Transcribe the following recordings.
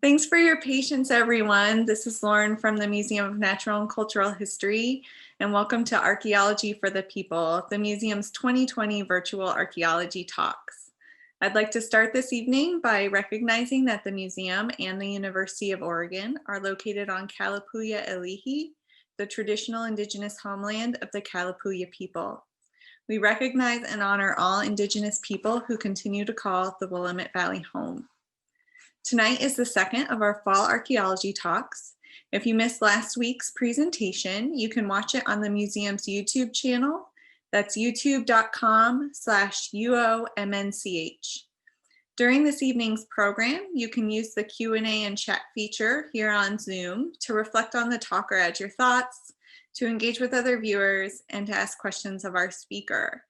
Thanks for your patience, everyone. This is Lauren from the Museum of Natural and Cultural History, and welcome to Archaeology for the People, the museum's 2020 virtual archaeology talks. I'd like to start this evening by recognizing that the museum and the University of Oregon are located on Kalapuya Ilihi, the traditional indigenous homeland of the Kalapuya people. We recognize and honor all indigenous people who continue to call the Willamette Valley home. Tonight is the second of our fall archaeology talks. If you missed last week's presentation, you can watch it on the museum's YouTube channel. That's youtube.com/UOMNCH. During this evening's program, you can use the Q&A and chat feature here on Zoom to reflect on the talk or add your thoughts, to engage with other viewers, and to ask questions of our speaker.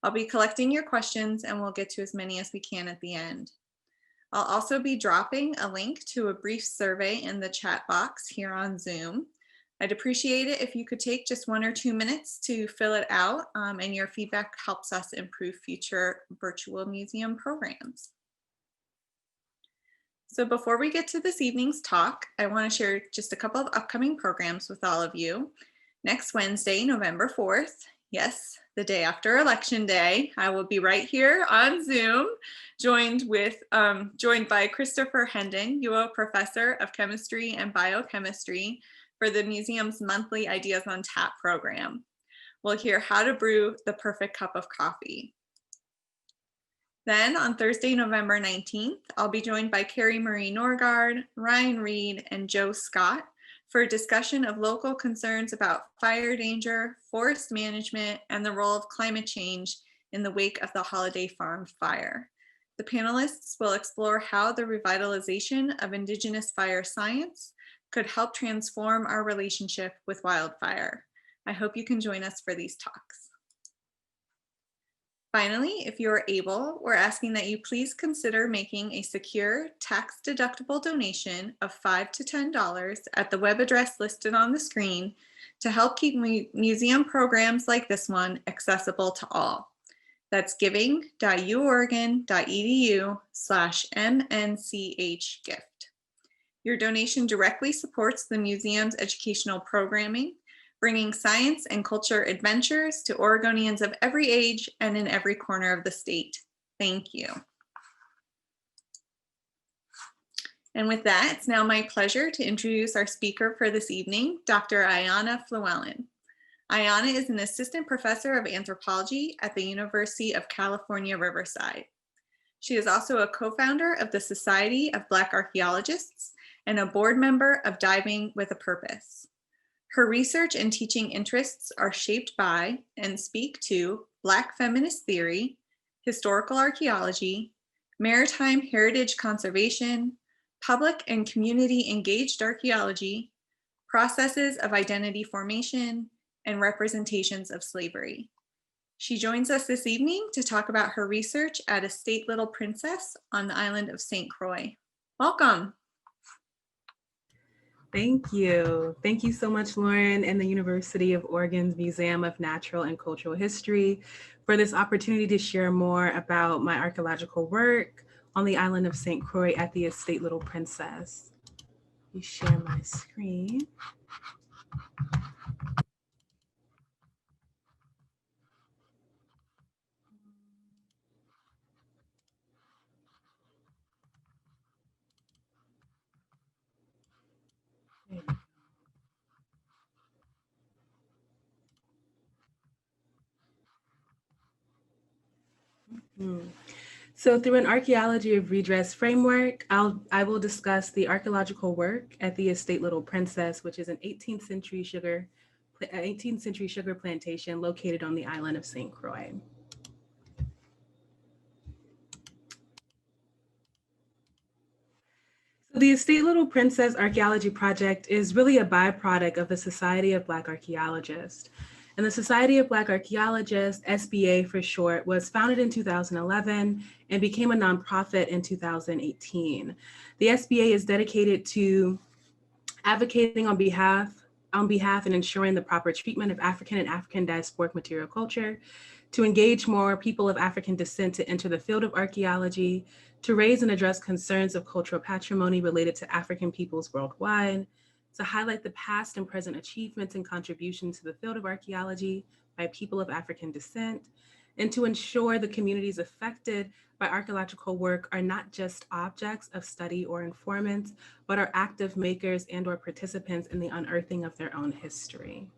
I'll be collecting your questions and we'll get to as many as we can at the end. I'll also be dropping a link to a brief survey in the chat box here on Zoom. I'd appreciate it if you could take just 1 or 2 minutes to fill it out, and your feedback helps us improve future virtual museum programs. So before we get to this evening's talk, I want to share just a couple of upcoming programs with all of you. Next Wednesday, November 4th, yes, the day after Election Day, I will be right here on Zoom, joined by Christopher Hendon, UO Professor of Chemistry and Biochemistry, for the museum's monthly Ideas on Tap program. We'll hear how to brew the perfect cup of coffee. Then on Thursday, November 19th, I'll be joined by Carrie Marie Norgard, Ryan Reed, and Joe Scott for a discussion of local concerns about fire danger, forest management, and the role of climate change in the wake of the Holiday Farm fire. The panelists will explore how the revitalization of Indigenous fire science could help transform our relationship with wildfire. I hope you can join us for these talks. Finally, if you are able, we're asking that you please consider making a secure, tax-deductible donation of $5 to $10 at the web address listed on the screen to help keep museum programs like this one accessible to all. That's giving.uoregon.edu/MNCHgift. Your donation directly supports the museum's educational programming, bringing science and culture adventures to Oregonians of every age and in every corner of the state. Thank you. And with that, it's now my pleasure to introduce our speaker for this evening, Dr. Ayana Flewellen. Ayana is an assistant professor of anthropology at the University of California, Riverside. She is also a co-founder of the Society of Black Archaeologists and a board member of Diving with a Purpose. Her research and teaching interests are shaped by and speak to Black feminist theory, historical archaeology, maritime heritage conservation, public and community engaged archaeology, processes of identity formation, and representations of slavery. She joins us this evening to talk about her research at Estate Little Princess on the island of St. Croix. Welcome. Thank you. Thank you so much, Lauren, and the University of Oregon's Museum of Natural and Cultural History for this opportunity to share more about my archaeological work on the island of St. Croix at the Estate Little Princess. Let me share my screen. So through an Archaeology of Redress framework, I will discuss the archaeological work at the Estate Little Princess, which is an 18th century sugar plantation located on the island of St. Croix. So the Estate Little Princess Archaeology Project is really a byproduct of the Society of Black Archaeologists. And the Society of Black Archaeologists, SBA for short, was founded in 2011 and became a nonprofit in 2018. The SBA is dedicated to advocating on behalf and ensuring the proper treatment of African and African diasporic material culture, to engage more people of African descent to enter the field of archaeology, to raise and address concerns of cultural patrimony related to African peoples worldwide, to highlight the past and present achievements and contributions to the field of archaeology by people of African descent, and to ensure the communities affected by archaeological work are not just objects of study or informants, but are active makers and or participants in the unearthing of their own history.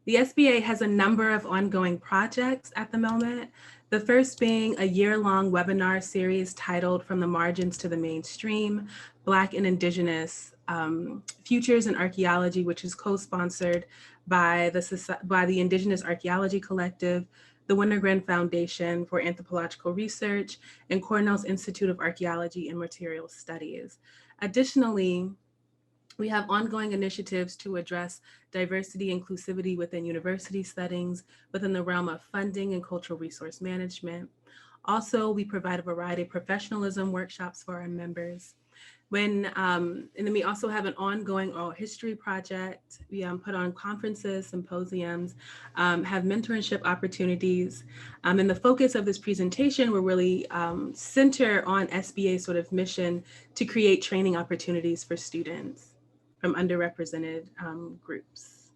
The SBA has a number of ongoing projects at the moment. The first being a year-long webinar series titled From the Margins to the Mainstream, Black and Indigenous Futures in Archaeology, which is co-sponsored by the Indigenous Archaeology Collective, the Wintergren Foundation for Anthropological Research, and Cornell's Institute of Archaeology and Material Studies. Additionally, we have ongoing initiatives to address diversity, inclusivity within university settings, within the realm of funding and cultural resource management. Also, we provide a variety of professionalism workshops for our members. And then we also have an ongoing oral history project. We put on conferences, symposiums, have mentorship opportunities. And the focus of this presentation will really center on SBA's sort of mission to create training opportunities for students from underrepresented groups.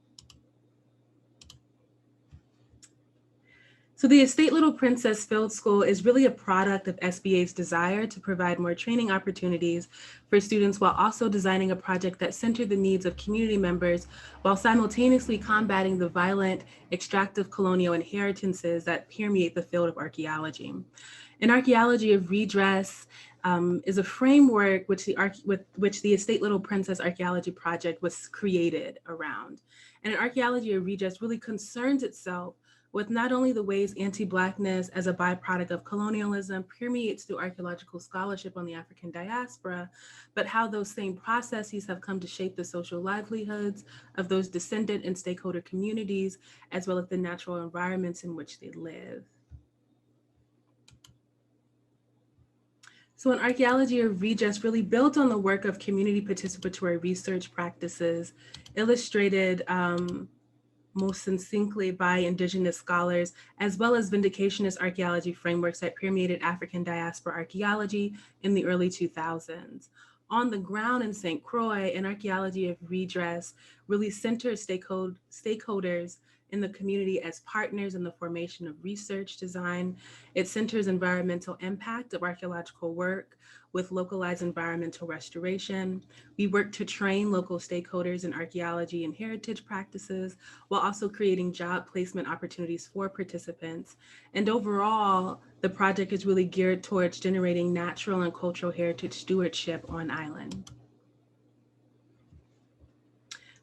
So the Estate Little Princess Field School is really a product of SBA's desire to provide more training opportunities for students while also designing a project that centered the needs of community members while simultaneously combating the violent, extractive colonial inheritances that permeate the field of archaeology. An Archaeology of Redress is a framework with which the Estate Little Princess Archaeology Project was created around. And an Archaeology of Redress really concerns itself with not only the ways anti-Blackness as a byproduct of colonialism permeates through archaeological scholarship on the African diaspora, but how those same processes have come to shape the social livelihoods of those descendant and stakeholder communities, as well as the natural environments in which they live. So an Archaeology of Redress really built on the work of community participatory research practices, illustrated most succinctly by Indigenous scholars, as well as vindicationist archaeology frameworks that permeated African diaspora archaeology in the early 2000s. On the ground in St. Croix, an Archaeology of Redress really centers stakeholders in the community as partners in the formation of research design. It centers environmental impact of archaeological work with localized environmental restoration. We work to train local stakeholders in archaeology and heritage practices, while also creating job placement opportunities for participants. And overall, the project is really geared towards generating natural and cultural heritage stewardship on island.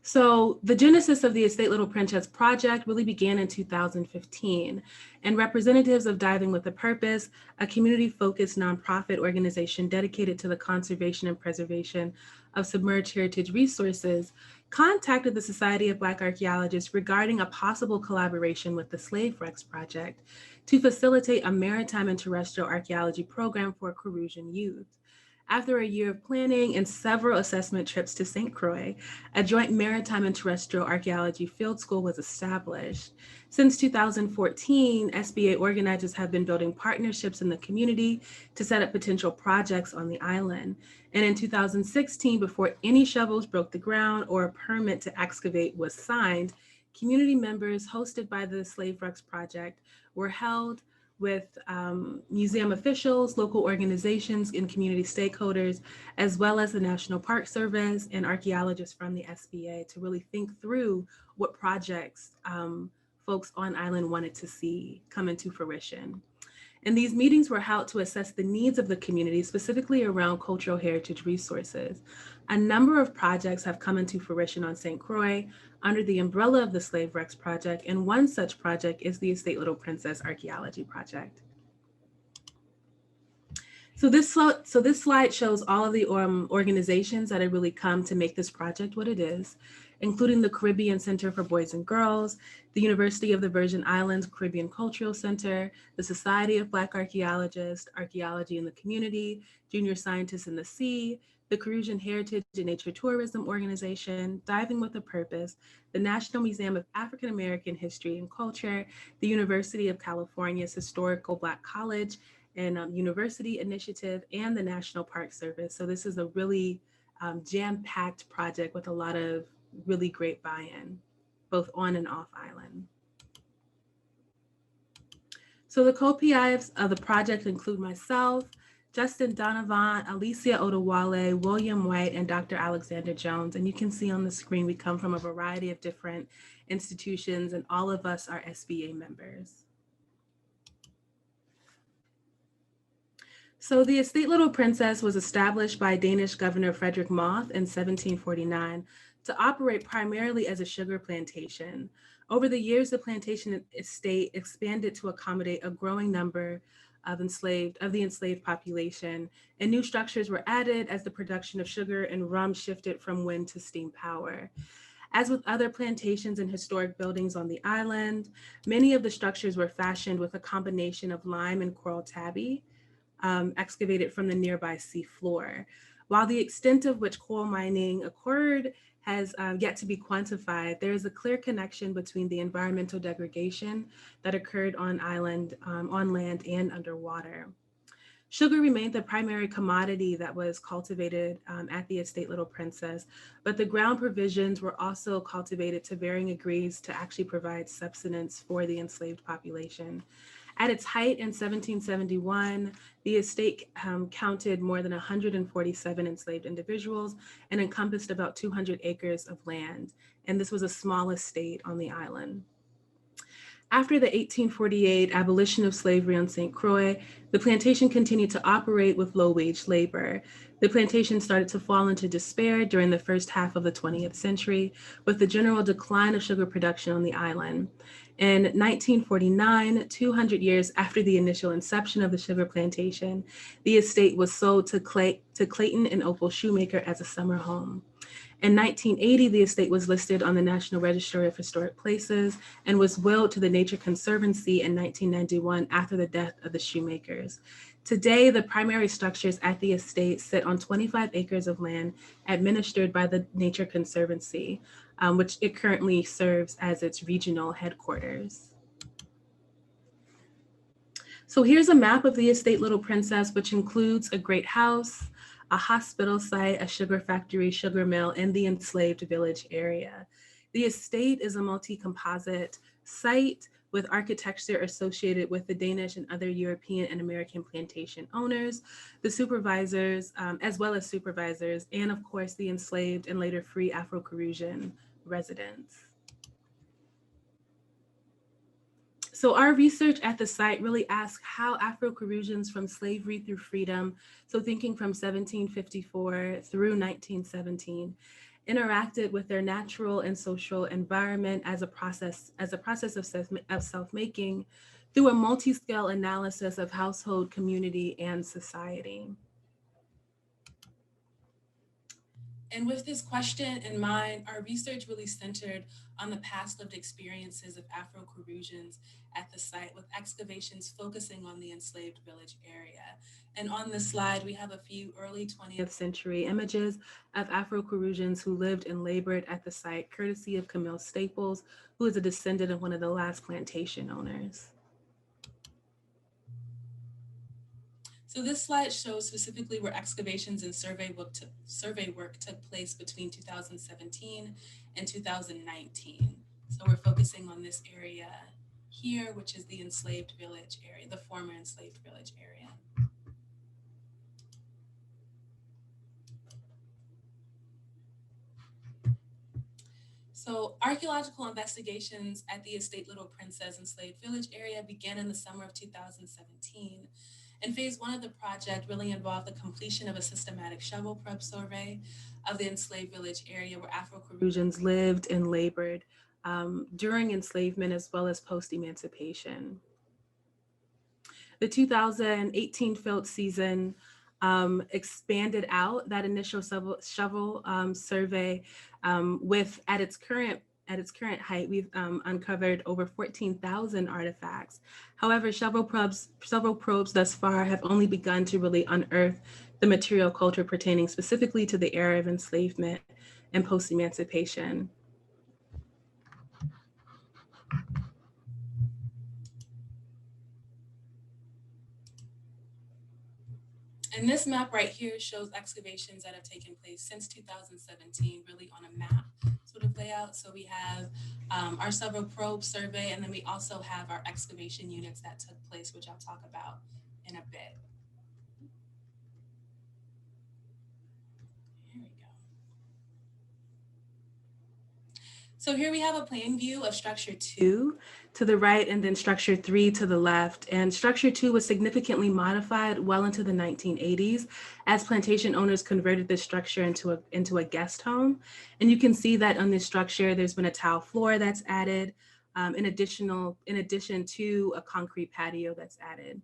So the genesis of the Estate Little Princess project really began in 2015, and representatives of Diving with a Purpose, a community-focused nonprofit organization dedicated to the conservation and preservation of submerged heritage resources, contacted the Society of Black Archaeologists regarding a possible collaboration with the Slave Wrecks Project to facilitate a maritime and terrestrial archaeology program for Creusian youth. After a year of planning and several assessment trips to St. Croix, a joint maritime and terrestrial archaeology field school was established. Since 2014, SBA organizers have been building partnerships in the community to set up potential projects on the island. And in 2016, before any shovels broke the ground or a permit to excavate was signed, community members hosted by the Slave Wrecks Project were held with museum officials, local organizations, and community stakeholders, as well as the National Park Service and archaeologists from the SBA to really think through what projects folks on island wanted to see come into fruition. And these meetings were held to assess the needs of the community, specifically around cultural heritage resources. A number of projects have come into fruition on St. Croix under the umbrella of the Slave Wrecks Project, and one such project is the Estate Little Princess Archaeology Project. So this slide shows all of the organizations that have really come to make this project what it is. including the Caribbean Center for Boys and Girls, the University of the Virgin Islands Caribbean Cultural Center, the Society of Black Archaeologists, Archaeology in the Community, Junior Scientists in the Sea, the Crucian Heritage and Nature Tourism Organization, Diving with a Purpose, the National Museum of African American History and Culture, the University of California's Historical Black College and University Initiative, and the National Park Service. So this is a really jam-packed project with a lot of really great buy-in, both on and off island. So the co-PIs of the project include myself, Justin Donovan, Alicia Odewale, William White, and Dr. Alexander Jones. And you can see on the screen, we come from a variety of different institutions, and all of us are SBA members. So the estate Little Princess was established by Danish Governor Frederick Moth in 1749 to operate primarily as a sugar plantation. Over the years, the plantation estate expanded to accommodate a growing number of the enslaved population, and new structures were added as the production of sugar and rum shifted from wind to steam power. As with other plantations and historic buildings on the island, many of the structures were fashioned with a combination of lime and coral tabby, excavated from the nearby sea floor. While the extent of which coal mining occurred has yet to be quantified, there is a clear connection between the environmental degradation that occurred on island, on land and underwater. Sugar remained the primary commodity that was cultivated at the estate Little Princess, but the ground provisions were also cultivated to varying degrees to actually provide subsistence for the enslaved population. At its height in 1771, the estate counted more than 147 enslaved individuals and encompassed about 200 acres of land. And this was a small estate on the island. After the 1848 abolition of slavery on St. Croix, the plantation continued to operate with low-wage labor. The plantation started to fall into despair during the first half of the 20th century, with the general decline of sugar production on the island. In 1949, 200 years after the initial inception of the sugar plantation, the estate was sold to Clayton and Opal Shoemaker as a summer home. In 1980, the estate was listed on the National Register of Historic Places and was willed to the Nature Conservancy in 1991 after the death of the Shoemakers. Today, the primary structures at the estate sit on 25 acres of land administered by the Nature Conservancy, which it currently serves as its regional headquarters. So here's a map of the estate Little Princess, which includes a great house, a hospital site, a sugar factory, sugar mill, and the enslaved village area. The estate is a multi-composite site with architecture associated with the Danish and other European and American plantation owners, the supervisors, as well as supervisors, and of course the enslaved and later free Afro-Crucian residents. So our research at the site really asks how Afro-Crucians from slavery through freedom, so thinking from 1754 through 1917, interacted with their natural and social environment as a process of self-making through a multi-scale analysis of household, community, and society. And with this question in mind, our research really centered on the past lived experiences of Afro-Crucians at the site, with excavations focusing on the enslaved village area. And on this slide, we have a few early 20th century images of Afro-Crucians who lived and labored at the site, courtesy of Camille Staples, who is a descendant of one of the last plantation owners. So this slide shows specifically where excavations and survey work took place between 2017 and 2019. So we're focusing on this area here, which is the enslaved village area, the former enslaved village area. So archaeological investigations at the estate Little Princess enslaved village area began in the summer of 2017. And phase one of the project really involved the completion of a systematic shovel prep survey of the enslaved village area where Afro-Crucians lived and labored during enslavement as well as post-emancipation. The 2018 field season expanded out that initial shovel survey with at its current height, we've uncovered over 14,000 artifacts. However, several probes thus far have only begun to really unearth the material culture pertaining specifically to the era of enslavement and post-emancipation. And this map right here shows excavations that have taken place since 2017, really on a map sort of layout. So we have our several probe survey, and then we also have our excavation units that took place, which I'll talk about in a bit. Here we go. So here we have a plan view of structure 2 to the right and then structure 3 to the left. And structure 2 was significantly modified well into the 1980s as plantation owners converted this structure into a guest home. And you can see that on this structure, there's been a tile floor that's added, in addition to a concrete patio that's added.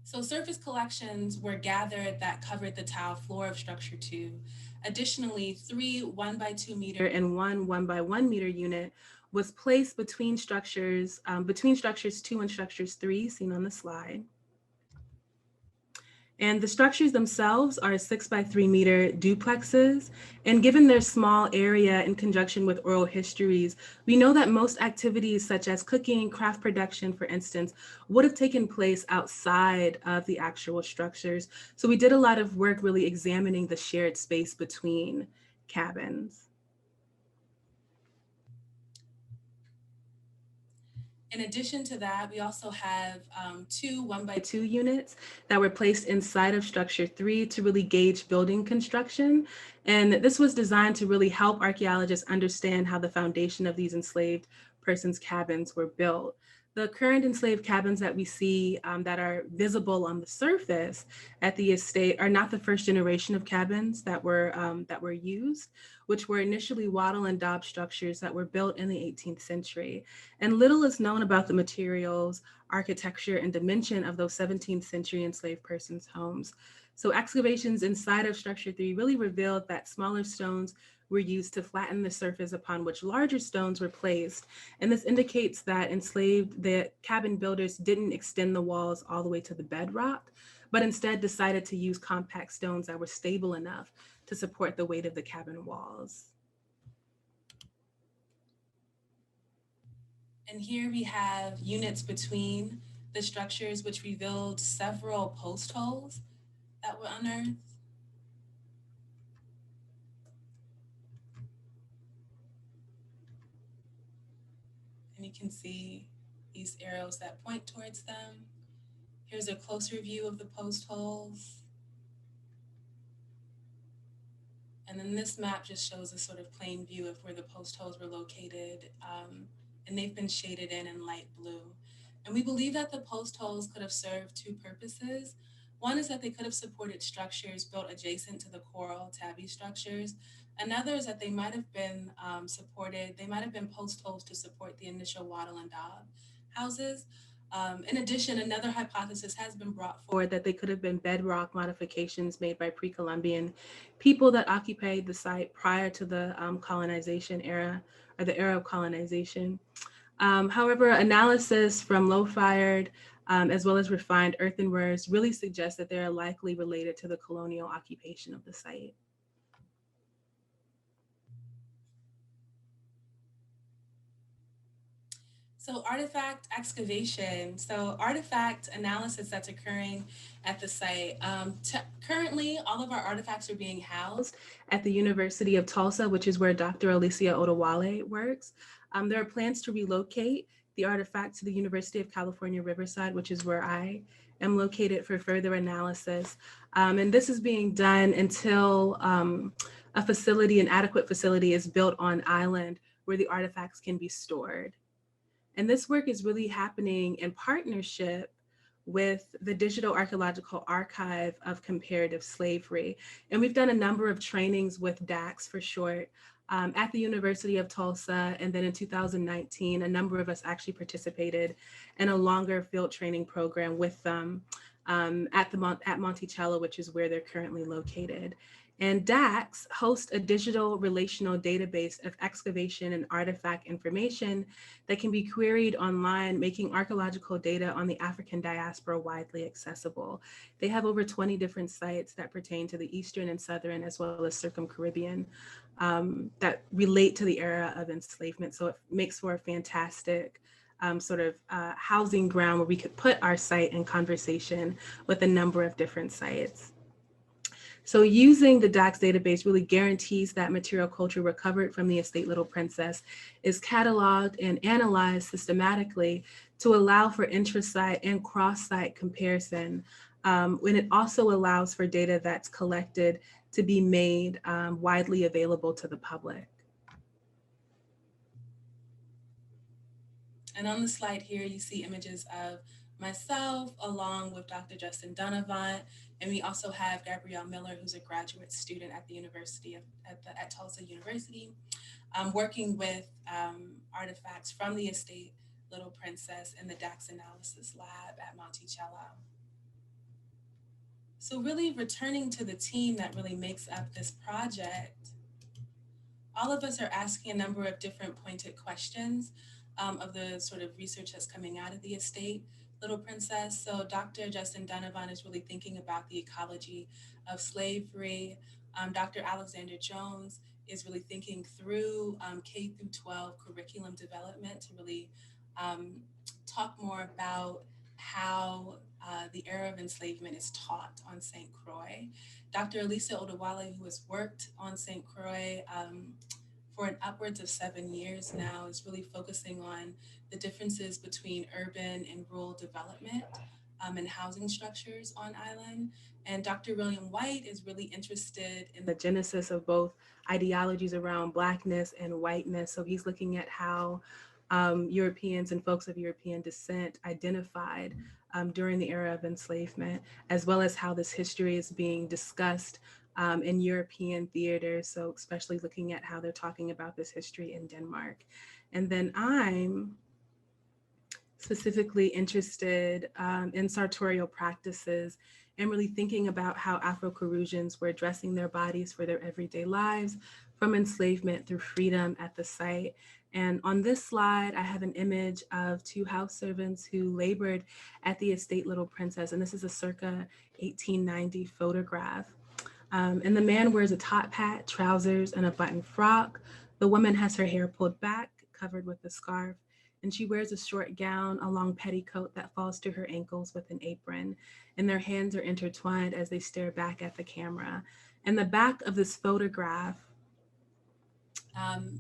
So surface collections were gathered that covered the tile floor of structure 2. Additionally, 3 1x2 meter and 1 1x1 meter unit was placed between structures 2 and structures 3, seen on the slide. And the structures themselves are 6x3 meter duplexes. And given their small area in conjunction with oral histories, we know that most activities such as cooking, craft production, for instance, would have taken place outside of the actual structures. So we did a lot of work really examining the shared space between cabins. In addition to that, we also have 2 1x2 units that were placed inside of structure 3 to really gauge building construction. And this was designed to really help archaeologists understand how the foundation of these enslaved persons' cabins were built. The current enslaved cabins that we see that are visible on the surface at the estate are not the first generation of cabins that were used, which were initially wattle and daub structures that were built in the 18th century. And little is known about the materials, architecture, and dimension of those 17th century enslaved persons' homes. So excavations inside of structure 3 really revealed that smaller stones were used to flatten the surface upon which larger stones were placed. And this indicates that the cabin builders didn't extend the walls all the way to the bedrock, but instead decided to use compact stones that were stable enough to support the weight of the cabin walls. And here we have units between the structures, which revealed several post holes that were unearthed. And you can see these arrows that point towards them. Here's a closer view of the post holes. And then this map just shows a sort of plain view of where the post holes were located, and they've been shaded in light blue. And we believe that the post holes could have served 2 purposes. One is that they could have supported structures built adjacent to the coral tabby structures. Another is that they might have been post holes to support the initial wattle and daub houses. In addition, another hypothesis has been brought forward that they could have been bedrock modifications made by pre-Columbian people that occupied the site prior to the colonization era, or the era of colonization. However, analysis from low-fired as well as refined earthenwares really suggests that they are likely related to the colonial occupation of the site. So artifact excavation, so artifact analysis that's occurring at the site. Currently, all of our artifacts are being housed at the University of Tulsa, which is where Dr. Alicia Odewale works. There are plans to relocate the artifact to the University of California, Riverside, which is where I am located, for further analysis. And this is being done until an adequate facility is built on island where the artifacts can be stored. And this work is really happening in partnership with the Digital Archaeological Archive of Comparative Slavery. And we've done a number of trainings with DAX for short at the University of Tulsa. And then in 2019, a number of us actually participated in a longer field training program with them at Monticello, which is where they're currently located. And DAX hosts a digital relational database of excavation and artifact information that can be queried online, making archaeological data on the African diaspora widely accessible. They have over 20 different sites that pertain to the Eastern and Southern, as well as Circum-Caribbean, that relate to the era of enslavement. So it makes for a fantastic housing ground where we could put our site in conversation with a number of different sites. So using the DAX database really guarantees that material culture recovered from the estate Little Princess is cataloged and analyzed systematically to allow for intra-site and cross-site comparison, when it also allows for data that's collected to be made widely available to the public. And on the slide here, you see images of myself along with Dr. Justin Donovan, and we also have Gabrielle Miller, who's a graduate student at the University at Tulsa University, working with artifacts from the estate Little Princess in the DAX analysis lab at Monticello. So really returning to the team that really makes up this project, all of us are asking a number of different pointed questions of the sort of research that's coming out of the estate Little Princess. So Dr. Justin Donovan is really thinking about the ecology of slavery. Dr. Alexander Jones is really thinking through K through 12 curriculum development to really talk more about how the era of enslavement is taught on St. Croix. Dr. Elisa Odewale, who has worked on St. Croix for upwards of 7 years now, is really focusing on the differences between urban and rural development and housing structures on island. And Dr. William White is really interested in the genesis of both ideologies around Blackness and whiteness. So he's looking at how Europeans and folks of European descent identified during the era of enslavement, as well as how this history is being discussed in European theaters, so especially looking at how they're talking about this history in Denmark. And then I'm specifically interested in sartorial practices and really thinking about how Afro-Crucians were dressing their bodies for their everyday lives from enslavement through freedom at the site. And on this slide, I have an image of two house servants who labored at the estate Little Princess, and this is a circa 1890 photograph. And the man wears a top hat, trousers, and a button frock. The woman has her hair pulled back, covered with a scarf, and she wears a short gown, a long petticoat that falls to her ankles with an apron, and their hands are intertwined as they stare back at the camera. And the back of this photograph,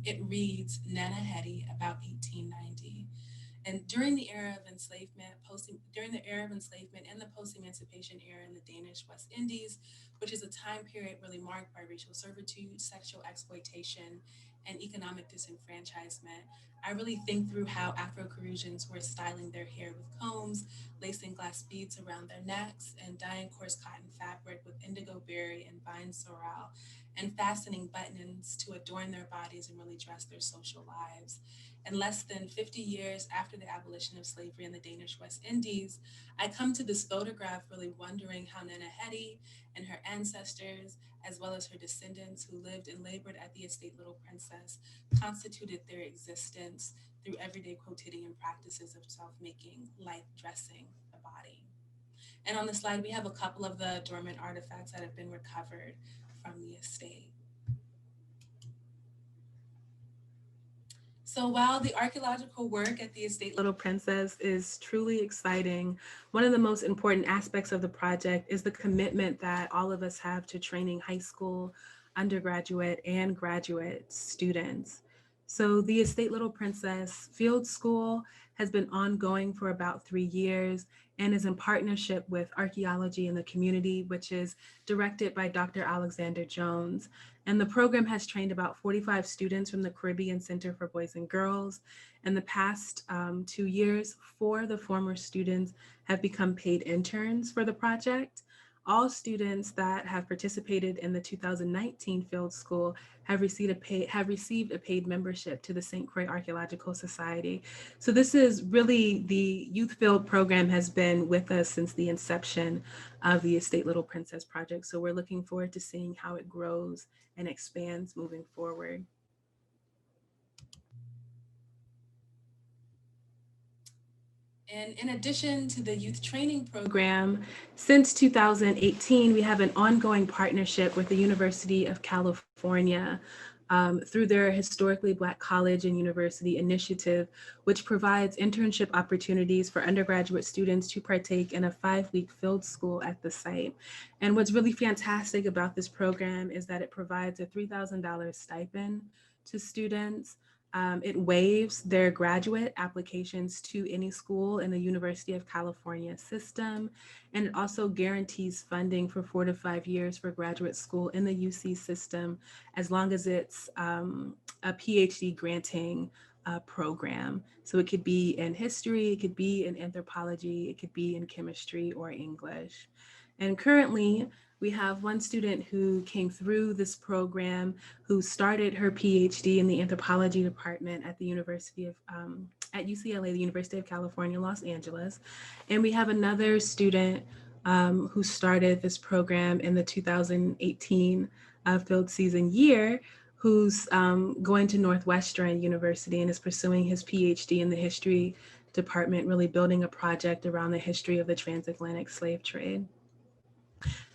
it reads Nana Hetty, about 1890. And during the era of enslavement, and the post-emancipation era in the Danish West Indies, which is a time period really marked by racial servitude, sexual exploitation, and economic disenfranchisement, I really think through how Afro-Crucians were styling their hair with combs, lacing glass beads around their necks, and dyeing coarse cotton fabric with indigo berry and vine sorrel, and fastening buttons to adorn their bodies and really dress their social lives. And less than 50 years after the abolition of slavery in the Danish West Indies, I come to this photograph really wondering how Nana Hetty and her ancestors, as well as her descendants who lived and labored at the estate Little Princess, constituted their existence through everyday quotidian practices of self-making, like dressing the body. And on the slide, we have a couple of the dormant artifacts that have been recovered from the estate. So while the archaeological work at the estate Little Princess is truly exciting, one of the most important aspects of the project is the commitment that all of us have to training high school, undergraduate, and graduate students. So the estate Little Princess Field School has been ongoing for about 3 years and is in partnership with Archaeology in the Community, which is directed by Dr. Alexander Jones. And the program has trained about 45 students from the Caribbean Center for Boys and Girls. In the past 2 years, 4 of the former students have become paid interns for the project. all students that have participated in the 2019 field school have received a paid membership to the St. Croix Archaeological Society. So this is really, the Youth Field program has been with us since the inception of the Estate Little Princess project. So we're looking forward to seeing how it grows and expands moving forward. And in addition to the youth training program, since 2018, we have an ongoing partnership with the University of California through their Historically Black College and University Initiative, which provides internship opportunities for undergraduate students to partake in a 5-week field school at the site. And what's really fantastic about this program is that it provides a $3,000 stipend to students. It waives their graduate applications to any school in the University of California system, and it also guarantees funding for 4 to 5 years for graduate school in the UC system, as long as it's a PhD granting program. So it could be in history, it could be in anthropology, it could be in chemistry or English. And currently, we have one student who came through this program who started her PhD in the anthropology department at the University of, at UCLA, the University of California, Los Angeles. And we have another student who started this program in the 2018 field season year, who's going to Northwestern University and is pursuing his PhD in the history department, really building a project around the history of the transatlantic slave trade.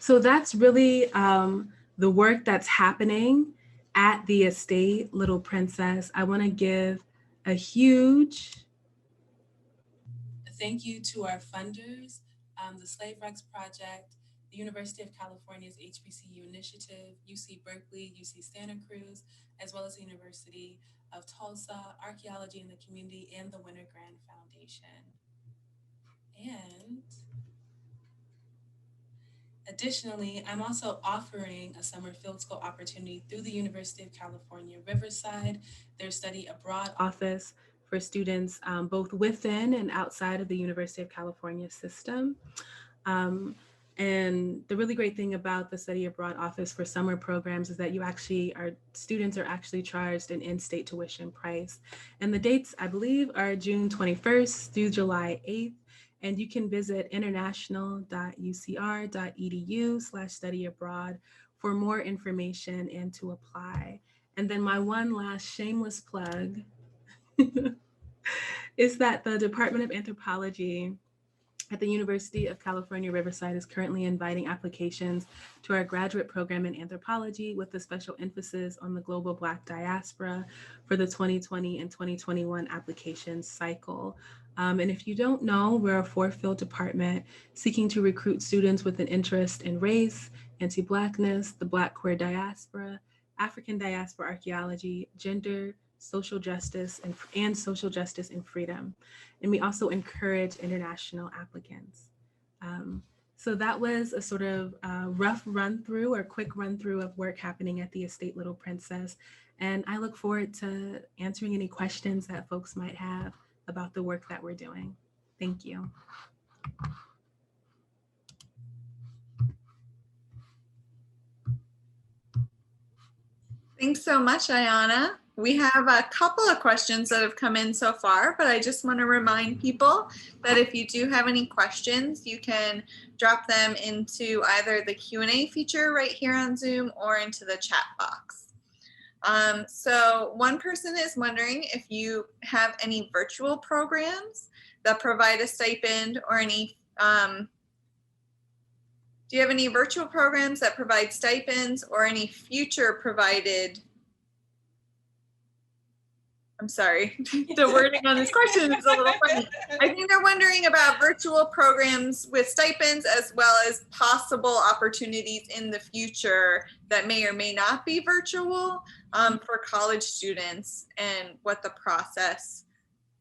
So that's really the work that's happening at the Estate Little Princess. I want to give a huge thank you to our funders, the Slave Rex Project, the University of California's HBCU Initiative, UC Berkeley, UC Santa Cruz, as well as the University of Tulsa, Archaeology in the Community, and the Winter Grant Foundation. And additionally, I'm also offering a summer field school opportunity through the University of California, Riverside, their study abroad office for students both within and outside of the University of California system. And the really great thing about the study abroad office for summer programs is that students are actually charged an in-state tuition price. And the dates, I believe, are June 21st through July 8th. And you can visit international.ucr.edu/study abroad for more information and to apply. And then my one last shameless plug is that the Department of Anthropology at the University of California, Riverside is currently inviting applications to our graduate program in anthropology with a special emphasis on the global Black diaspora for the 2020 and 2021 application cycle. And if you don't know, we're a 4-field department seeking to recruit students with an interest in race, anti-Blackness, the Black queer diaspora, African diaspora archaeology, gender, social justice, and social justice and freedom. And we also encourage international applicants. So that was a sort of rough run through or quick run through of work happening at the Estate Little Princess. And I look forward to answering any questions that folks might have about the work that we're doing. Thank you. Thanks so much, Ayana. We have a couple of questions that have come in so far, but I just want to remind people that if you do have any questions, you can drop them into either the Q&A feature right here on Zoom or into the chat box. So one person is wondering if you have any virtual programs that provide a stipend or any, do you have any virtual programs that provide stipends or any future provided? I'm sorry, the wording on this question is a little funny. I think they're wondering about virtual programs with stipends as well as possible opportunities in the future that may or may not be virtual for college students, and what the process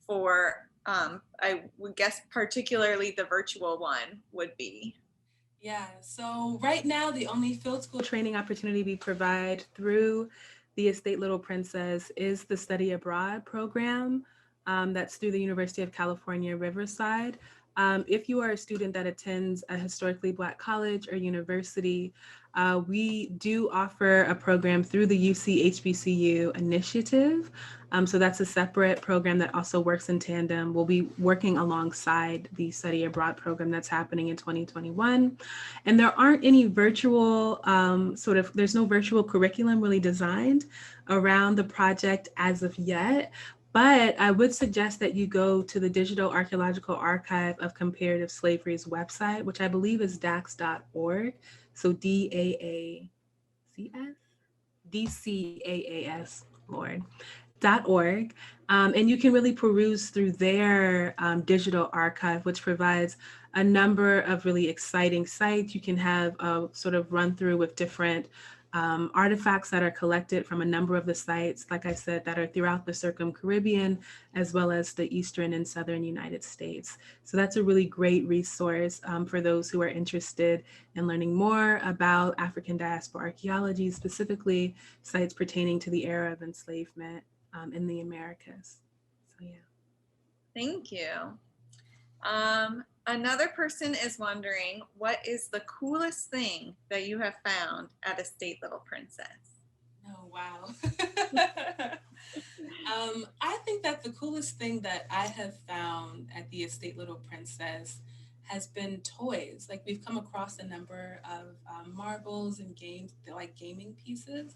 for, I would guess particularly the virtual one would be. Yeah, so right now the only field school training opportunity we provide through the Estate Little Princess is the Study Abroad program that's through the University of California, Riverside. If you are a student that attends a historically Black college or university, we do offer a program through the UC HBCU Initiative. So that's a separate program that also works in tandem. We'll be working alongside the study abroad program that's happening in 2021. And there aren't any virtual, there's no virtual curriculum really designed around the project as of yet. But I would suggest that you go to the Digital Archaeological Archive of Comparative Slavery's website, which I believe is dax.org. So DAACS, DCAAS, Lord, .org. And you can really peruse through their digital archive, which provides a number of really exciting sites. You can have a sort of run through with different artifacts that are collected from a number of the sites, like I said, that are throughout the Circum-Caribbean, as well as the Eastern and Southern United States. So that's a really great resource for those who are interested in learning more about African diaspora archaeology, specifically sites pertaining to the era of enslavement in the Americas. So yeah. Thank you. Another person is wondering, what is the coolest thing that you have found at Estate Little Princess? Oh, wow. I think that the coolest thing that I have found at the Estate Little Princess has been toys. Like, we've come across a number of marbles and games, like gaming pieces.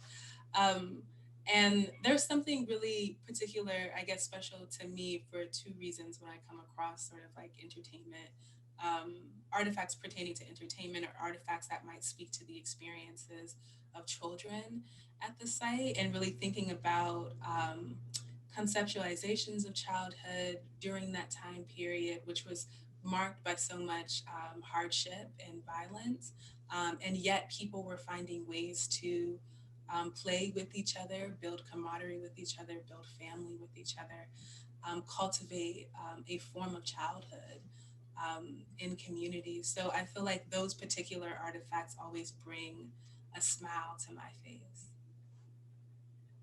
And there's something really particular, I guess, special to me for two reasons when I come across sort of like entertainment, artifacts pertaining to entertainment, or artifacts that might speak to the experiences of children at the site, and really thinking about conceptualizations of childhood during that time period, which was marked by so much hardship and violence. And yet people were finding ways to play with each other, build camaraderie with each other, build family with each other, cultivate a form of childhood in communities. So I feel like those particular artifacts always bring a smile to my face.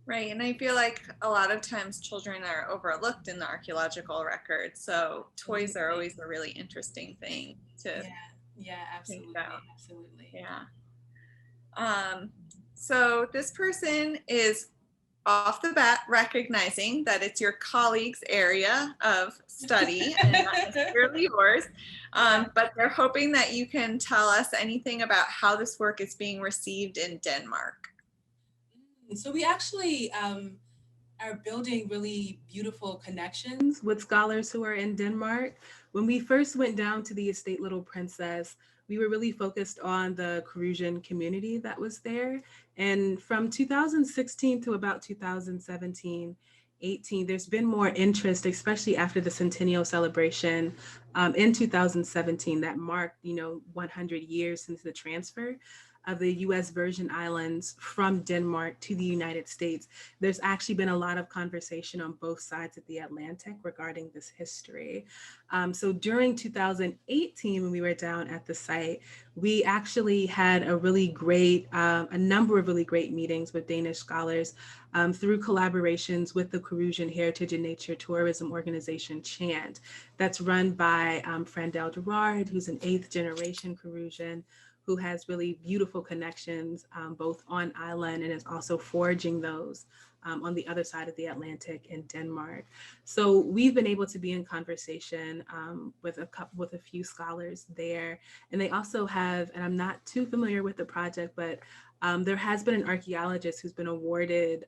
Right, and I feel like a lot of times children are overlooked in the archaeological record, so toys are always a really interesting thing to absolutely, think about. absolutely. Yeah. So this person is off the bat recognizing that it's your colleague's area of study and not necessarily yours, but they're hoping that you can tell us anything about how this work is being received in Denmark. So we actually are building really beautiful connections with scholars who are in Denmark. When we first went down to the Estate Little Princess, we were really focused on the Croix community that was there. And from 2016 to about 2017, 18, there's been more interest, especially after the centennial celebration in 2017 that marked, 100 years since the transfer of the US Virgin Islands from Denmark to the United States. There's actually been a lot of conversation on both sides of the Atlantic regarding this history. So during 2018, when we were down at the site, we actually had a number of really great meetings with Danish scholars through collaborations with the Croix Heritage and Nature Tourism Organization, CHANT, that's run by Frandel Gerard, who's an 8th generation Croix, who has really beautiful connections both on island and is also forging those on the other side of the Atlantic in Denmark. So we've been able to be in conversation with a few scholars there. And they also have, and I'm not too familiar with the project, but there has been an archaeologist who's been awarded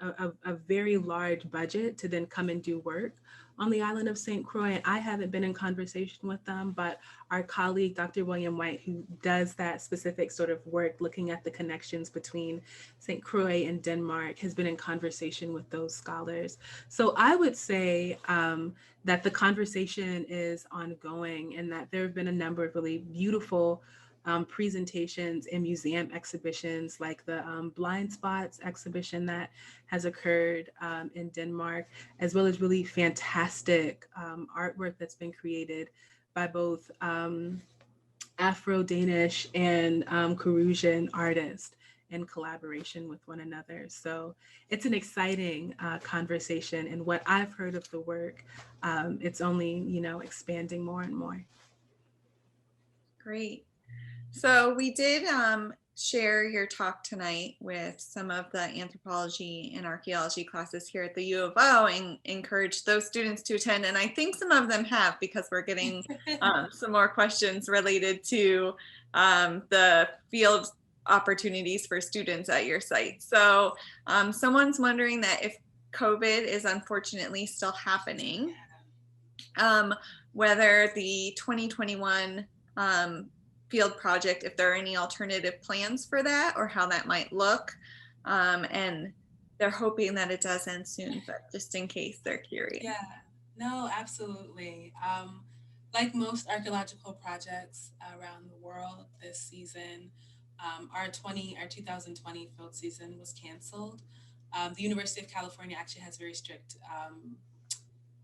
a very large budget to then come and do work on the island of St. Croix. And I haven't been in conversation with them, but our colleague, Dr. William White, who does that specific sort of work, looking at the connections between St. Croix and Denmark, has been in conversation with those scholars. So I would say that the conversation is ongoing, and that there have been a number of really beautiful presentations and museum exhibitions, like the Blind Spots exhibition that has occurred in Denmark, as well as really fantastic artwork that's been created by both Afro-Danish and Croatian artists in collaboration with one another. So it's an exciting conversation, and what I've heard of the work, it's only, expanding more and more. Great. So we did share your talk tonight with some of the anthropology and archaeology classes here at the U of O and encourage those students to attend. And I think some of them have, because we're getting some more questions related to the field opportunities for students at your site. So someone's wondering that if COVID is unfortunately still happening, whether the 2021 field project, if there are any alternative plans for that or how that might look. And they're hoping that it does end soon, but just in case they're curious. Yeah, no, absolutely. Like most archaeological projects around the world this season, our 2020 field season was canceled. The University of California actually has very strict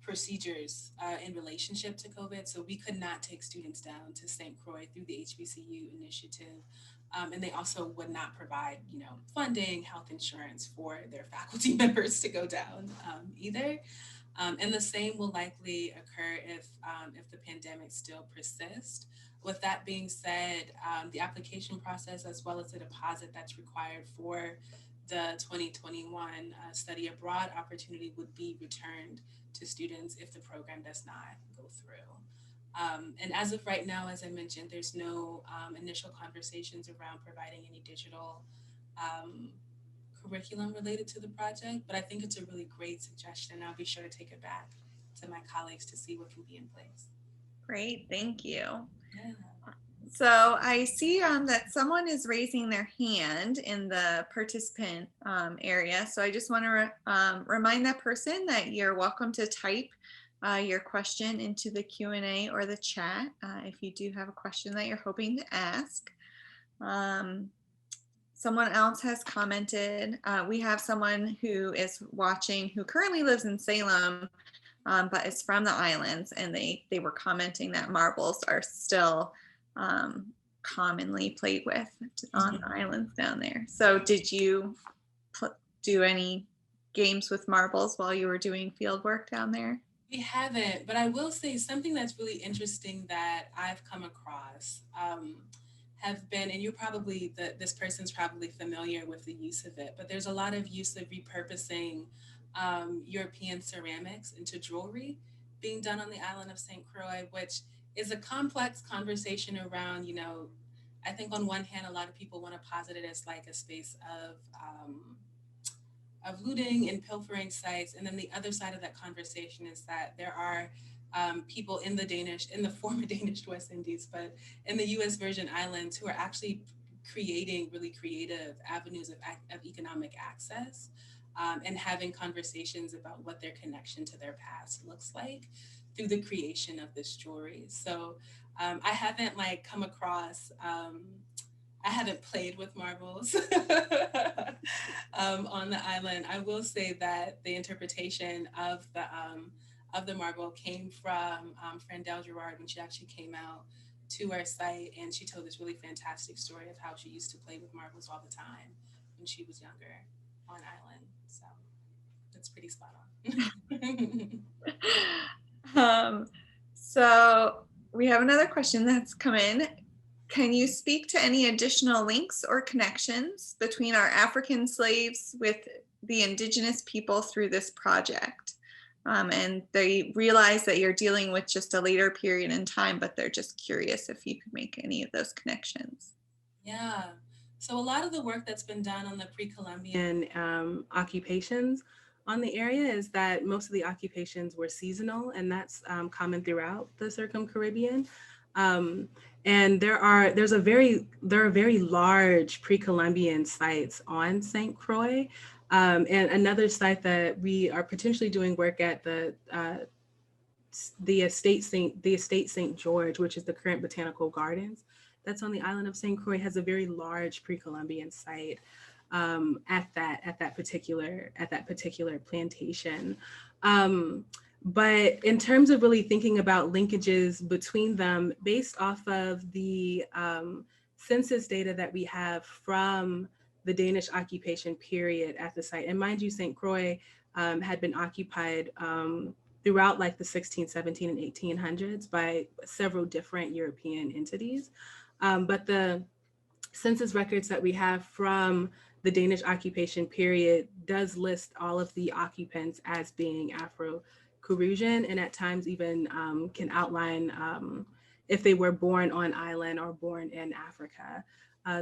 procedures in relationship to COVID. So we could not take students down to St. Croix through the HBCU Initiative. And they also would not provide, funding, health insurance for their faculty members to go down either. And the same will likely occur if the pandemic still persists. With that being said, the application process, as well as the deposit that's required for the 2021 study abroad opportunity, would be returned to students if the program does not go through. And as of right now, as I mentioned, there's no initial conversations around providing any digital curriculum related to the project, but I think it's a really great suggestion. I'll be sure to take it back to my colleagues to see what can be in place. Great, thank you. Yeah. So I see that someone is raising their hand in the participant area. So I just want to remind that person that you're welcome to type your question into the Q&A or the chat if you do have a question that you're hoping to ask. Someone else has commented. We have someone who is watching who currently lives in Salem, but is from the islands, and they were commenting that marbles are still commonly played with on the islands down there. So did you do any games with marbles while you were doing field work down there? We haven't, but I will say something that's really interesting that I've come across have been, and you're probably, this person's probably familiar with the use of it, but there's a lot of use of repurposing European ceramics into jewelry being done on the island of St. Croix, which is a complex conversation around, I think on one hand, a lot of people want to posit it as like a space of looting and pilfering sites. And then the other side of that conversation is that there are people in the former Danish West Indies, but in the US Virgin Islands, who are actually creating really creative avenues of economic access and having conversations about what their connection to their past looks like through the creation of this jewelry. So I haven't come across, I haven't played with marbles on the island. I will say that the interpretation of the marble came from Frandel Gerard when she actually came out to our site, and she told this really fantastic story of how she used to play with marbles all the time when she was younger on island. So that's pretty spot on. So we have another question that's come in. Can you speak to any additional links or connections between our African slaves with the indigenous people through this project? And they realize that you're dealing with just a later period in time, but they're just curious if you could make any of those connections. Yeah. So a lot of the work that's been done on the pre-Columbian occupations on the area is that most of the occupations were seasonal, and that's common throughout the Circum-Caribbean. And there are very large pre-Columbian sites on St. Croix. And another site that we are potentially doing work at, the estate St. George, which is the current botanical gardens that's on the island of St. Croix, has a very large pre-Columbian site at that particular plantation. But in terms of really thinking about linkages between them, based off of the census data that we have from the Danish occupation period at the site. And mind you, St. Croix had been occupied throughout like the 16, 17, and 1800s by several different European entities. But the census records that we have from the Danish occupation period does list all of the occupants as being Afro-Crucian, and at times even can outline if they were born on island or born in Africa.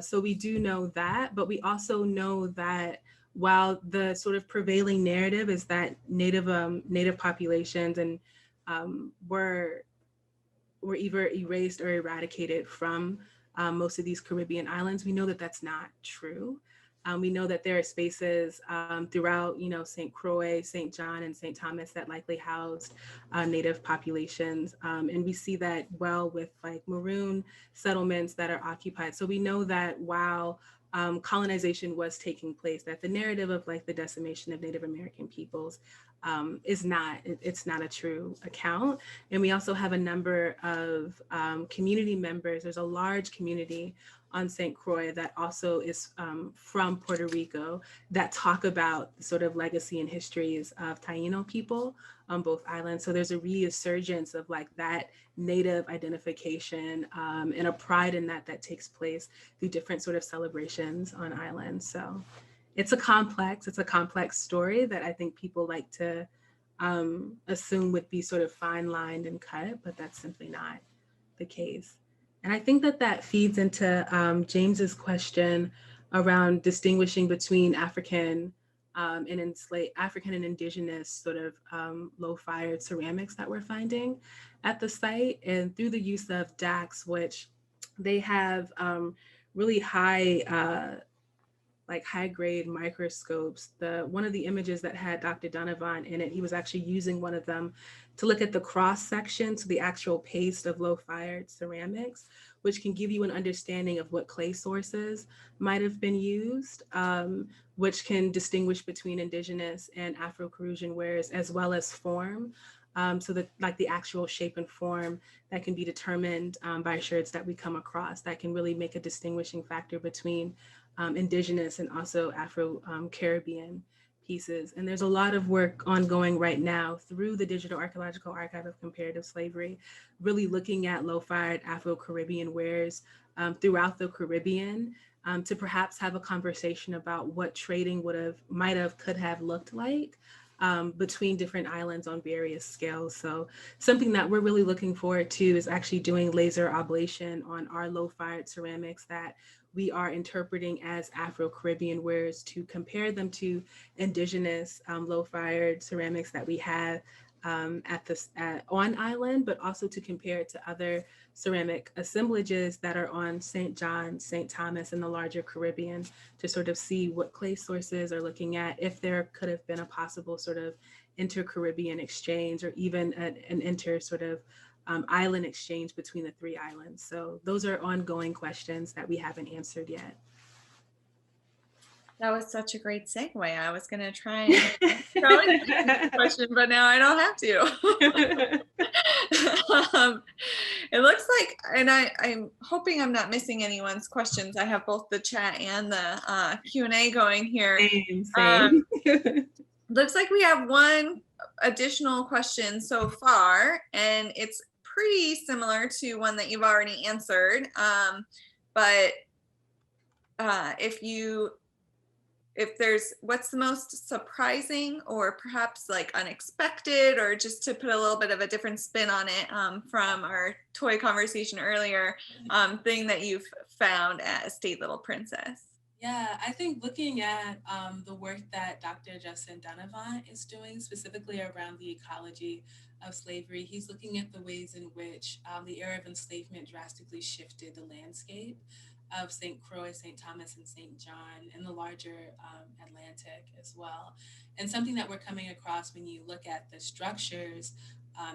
So we do know that, but we also know that while the sort of prevailing narrative is that native populations and were either erased or eradicated from most of these Caribbean islands, we know that that's not true. We know that there are spaces throughout, St. Croix, St. John, and St. Thomas that likely housed native populations. And we see that well with like maroon settlements that are occupied. So we know that while colonization was taking place, that the narrative of like the decimation of Native American peoples it's not a true account. And we also have a number of community members. There's a large community on St. Croix that also is from Puerto Rico that talk about the sort of legacy and histories of Taino people on both islands. So there's a resurgence of like that native identification and a pride in that takes place through different sort of celebrations on islands. So it's a complex story that I think people like to assume would be sort of fine-lined and cut, but that's simply not the case. And I think that feeds into James's question around distinguishing between African and indigenous sort of low-fired ceramics that we're finding at the site. And through the use of DAX, which they have really high grade microscopes. One of the images that had Dr. Donovan in it, he was actually using one of them to look at the cross section, so the actual paste of low fired ceramics, which can give you an understanding of what clay sources might have been used, which can distinguish between indigenous and Afro-Crucian wares, as well as form. So that like the actual shape and form that can be determined by sherds that we come across, that can really make a distinguishing factor between indigenous and also Afro-Caribbean pieces. And there's a lot of work ongoing right now through the Digital Archaeological Archive of Comparative Slavery, really looking at low-fired Afro-Caribbean wares throughout the Caribbean to perhaps have a conversation about what trading could have looked like between different islands on various scales. So something that we're really looking forward to is actually doing laser ablation on our low-fired ceramics that we are interpreting as Afro-Caribbean wares to compare them to indigenous low-fired ceramics that we have on island, but also to compare it to other ceramic assemblages that are on St. John, St. Thomas, and the larger Caribbean to sort of see what clay sources are looking at, if there could have been a possible sort of inter-Caribbean exchange or even an inter sort of island exchange between the three islands. So those are ongoing questions that we haven't answered yet. That was such a great segue. I was going to try and throw in the question, but now I don't have to. It looks like, and I'm hoping I'm not missing anyone's questions. I have both the chat and the Q&A going here. Same. Looks like we have one additional question so far, and it's pretty similar to one that you've already answered. But what's the most surprising or perhaps like unexpected, or just to put a little bit of a different spin on it from our toy conversation earlier, thing that you've found at State Little Princess? Yeah, I think looking at the work that Dr. Justin Donovan is doing specifically around the ecology of slavery, he's looking at the ways in which the era of enslavement drastically shifted the landscape of St. Croix, St. Thomas, and St. John, and the larger Atlantic as well. And something that we're coming across when you look at the structures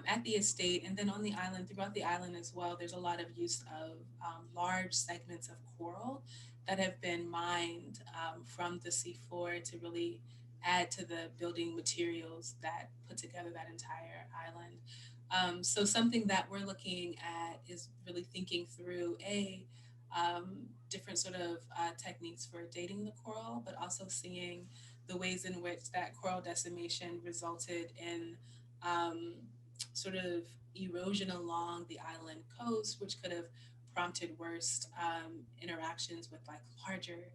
at the estate and then on the island, throughout the island as well, there's a lot of use of large segments of coral that have been mined from the seafloor to really add to the building materials that put together that entire island. So something that we're looking at is really thinking through different sort of techniques for dating the coral, but also seeing the ways in which that coral decimation resulted in sort of erosion along the island coast, which could have prompted worse interactions with like larger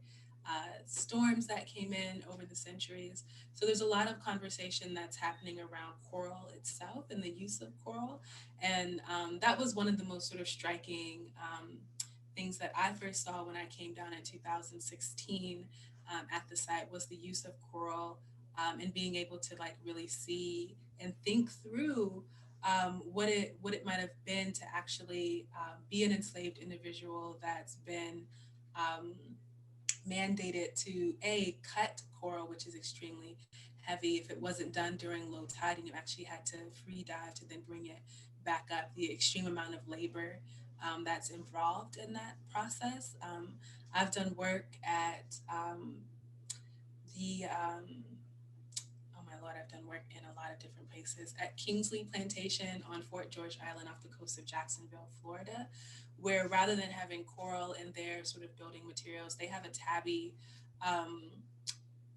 storms that came in over the centuries. So there's a lot of conversation that's happening around coral itself and the use of coral. And that was one of the most sort of striking things that I first saw when I came down in 2016 at the site, was the use of coral and being able to like really see and think through what it might have been to actually be an enslaved individual that's been mandated to cut coral, which is extremely heavy. If it wasn't done during low tide and you actually had to free dive to then bring it back up, the extreme amount of labor that's involved in that process. I've done work at the oh my Lord, I've done work in a lot of different places. At Kingsley Plantation on Fort George Island off the coast of Jacksonville, Florida, where rather than having coral in their sort of building materials, they have a tabby.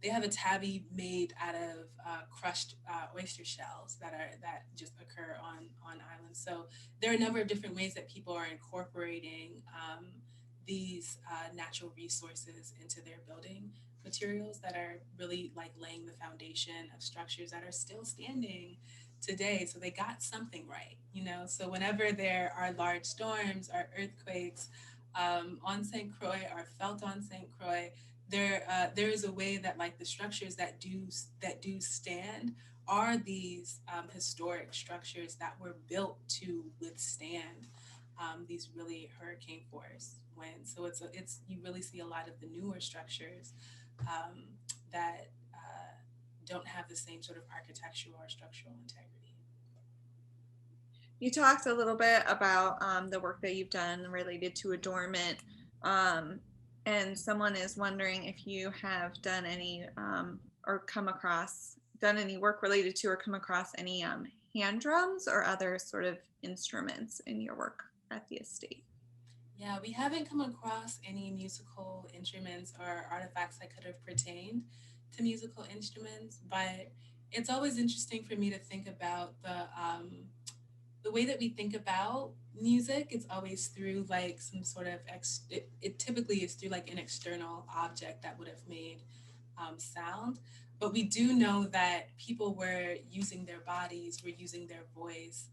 They have a tabby made out of crushed oyster shells that just occur on islands. So there are a number of different ways that people are incorporating these natural resources into their building materials that are really like laying the foundation of structures that are still standing today. So they got something right, you know. So whenever there are large storms or earthquakes on St. Croix or felt on St. Croix, there is a way that like the structures that do stand are these historic structures that were built to withstand these really hurricane force winds. So it's you really see a lot of the newer structures that don't have the same sort of architectural or structural integrity. You talked a little bit about the work that you've done related to adornment, and someone is wondering if you have done any or done any work related to or come across any hand drums or other sort of instruments in your work at the estate. Yeah, we haven't come across any musical instruments or artifacts that could have pertained to musical instruments, but it's always interesting for me to think about the way that we think about music. It's always through like some sort of it typically is through like an external object that would have made sound. But we do know that people were using their bodies, were using their voice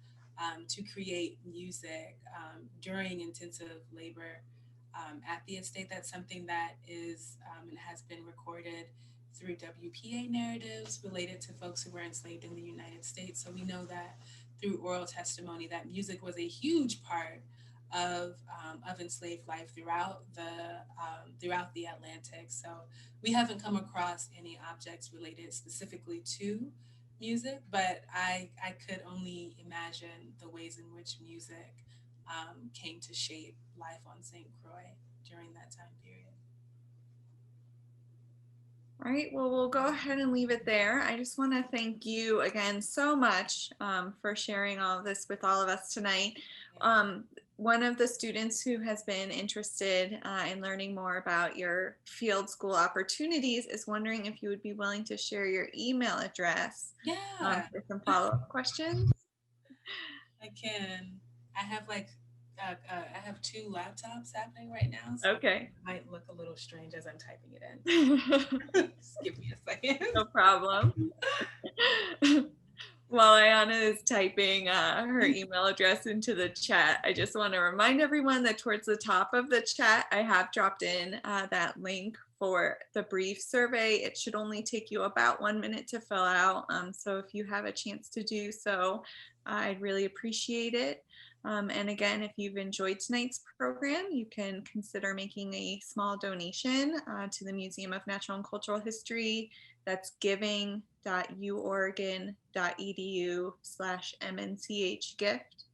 to create music during intensive labor at the estate. That's something that is and has been recorded through WPA narratives related to folks who were enslaved in the United States. So we know that through oral testimony that music was a huge part of enslaved life throughout the Atlantic. So we haven't come across any objects related specifically to music, but I could only imagine the ways in which music came to shape life on St. Croix during that time period. All right, well, we'll go ahead and leave it there. I just want to thank you again so much for sharing all of this with all of us tonight. One of the students who has been interested in learning more about your field school opportunities is wondering if you would be willing to share your email address for some follow-up questions. I can. I have I have two laptops happening right now, so Okay. it might look a little strange as I'm typing it in. Just give me a second. No problem. While Ayana is typing her email address into the chat, I just want to remind everyone that towards the top of the chat, I have dropped in that link for the brief survey. It should only take you about 1 minute to fill out. So if you have a chance to do so, I'd really appreciate it. And again, if you've enjoyed tonight's program, you can consider making a small donation to the Museum of Natural and Cultural History. That's giving.uoregon.edu/MNCH-gift.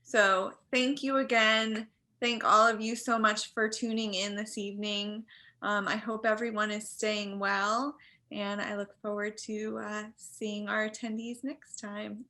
So thank you again. Thank all of you so much for tuning in this evening. I hope everyone is staying well, and I look forward to seeing our attendees next time.